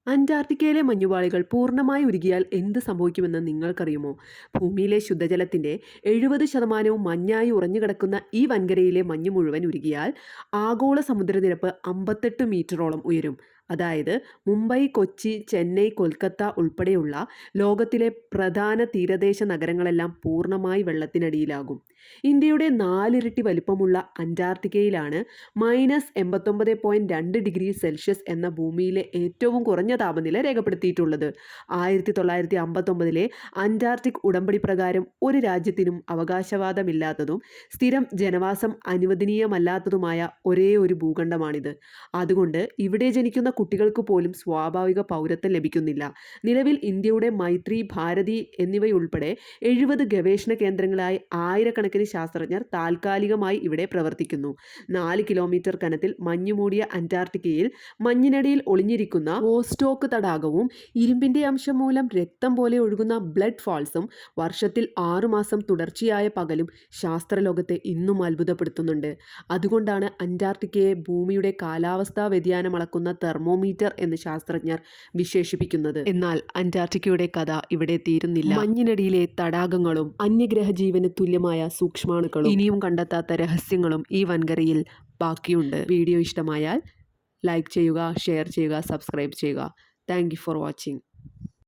അന്റാർട്ടിക്കയിലെ മഞ്ഞുപാളികൾ പൂർണ്ണമായി ഉരുകിയാൽ എന്ത് സംഭവിക്കുമെന്ന് നിങ്ങൾക്കറിയുമോ? ഭൂമിയിലെ ശുദ്ധജലത്തിന്റെ 70% മഞ്ഞായി ഉറഞ്ഞുകിടക്കുന്ന ഈ വൻകരയിലെ മഞ്ഞ് മുഴുവൻ ഉരുകിയാൽ ആഗോള സമുദ്രനിരപ്പ് 58 മീറ്ററോളം ഉയരും. അതായത് മുംബൈ, കൊച്ചി, ചെന്നൈ, കൊൽക്കത്ത ഉൾപ്പെടെയുള്ള ലോകത്തിലെ പ്രധാന തീരദേശ നഗരങ്ങളെല്ലാം പൂർണ്ണമായി വെള്ളത്തിനടിയിലാകും. ഇന്ത്യയുടെ 4 ഇരട്ടി വലിപ്പമുള്ള അന്റാർട്ടിക്കയിലാണ് -89.2 ഡിഗ്രി സെൽഷ്യസ് എന്ന ഭൂമിയിലെ ഏറ്റവും കുറഞ്ഞ താപനില രേഖപ്പെടുത്തിയിട്ടുള്ളത്. 1959 അന്റാർട്ടിക് ഉടമ്പടി പ്രകാരം ഒരു രാജ്യത്തിനും അവകാശവാദമില്ലാത്തതും സ്ഥിരം ജനവാസം അനുവദനീയമല്ലാത്തതുമായ ഒരേ ഒരു ഭൂഖണ്ഡമാണിത്. അതുകൊണ്ട് ഇവിടെ ജനിക്കുന്ന കുട്ടികൾക്ക് പോലും സ്വാഭാവിക പൗരത്വം ലഭിക്കുന്നില്ല. നിലവിൽ ഇന്ത്യയുടെ മൈത്രി, ഭാരതി എന്നിവയുൾപ്പെടെ 70 ഗവേഷണ കേന്ദ്രങ്ങളായി ആയിരക്കണക്കിന് ശാസ്ത്രജ്ഞർ താൽക്കാലികമായി ഇവിടെ പ്രവർത്തിക്കുന്നു. 4 കിലോമീറ്റർ കനത്തിൽ മഞ്ഞുമൂടിയ അന്റാർട്ടിക്കയിൽ മഞ്ഞിനടിയിൽ ഒളിഞ്ഞിരിക്കുന്ന വോസ്റ്റോക്ക് തടാകവും ഇരുമ്പിന്റെ അംശം മൂലം രക്തം പോലെ ഒഴുകുന്ന ബ്ലഡ് ഫാൾസും വർഷത്തിൽ 6 മാസം തുടർച്ചയായ പകലും ശാസ്ത്രലോകത്തെ ഇന്നും അത്ഭുതപ്പെടുത്തുന്നുണ്ട്. അതുകൊണ്ടാണ് അന്റാർട്ടിക്കയെ ഭൂമിയുടെ കാലാവസ്ഥാ വ്യതിയാനം അളക്കുന്ന തെർമോമീറ്റർ എന്ന് ശാസ്ത്രജ്ഞർ വിശേഷിപ്പിക്കുന്നത്. എന്നാൽ അന്റാർട്ടിക്കയുടെ കഥ ഇവിടെ തീരുന്നില്ല. മഞ്ഞിനടിയിലെ തടാകങ്ങളും അന്യഗ്രഹ ജീവന് തുല്യമായ സൂക്ഷ്മാണുക്കളും ഇനിയും കണ്ടെത്താത്ത രഹസ്യങ്ങളും ഈ വൻകരയിൽ ബാക്കിയുണ്ട്. വീഡിയോ ഇഷ്ടമായാൽ ലൈക്ക് ചെയ്യുക, ഷെയർ ചെയ്യുക, സബ്സ്ക്രൈബ് ചെയ്യുക. Thank you for watching.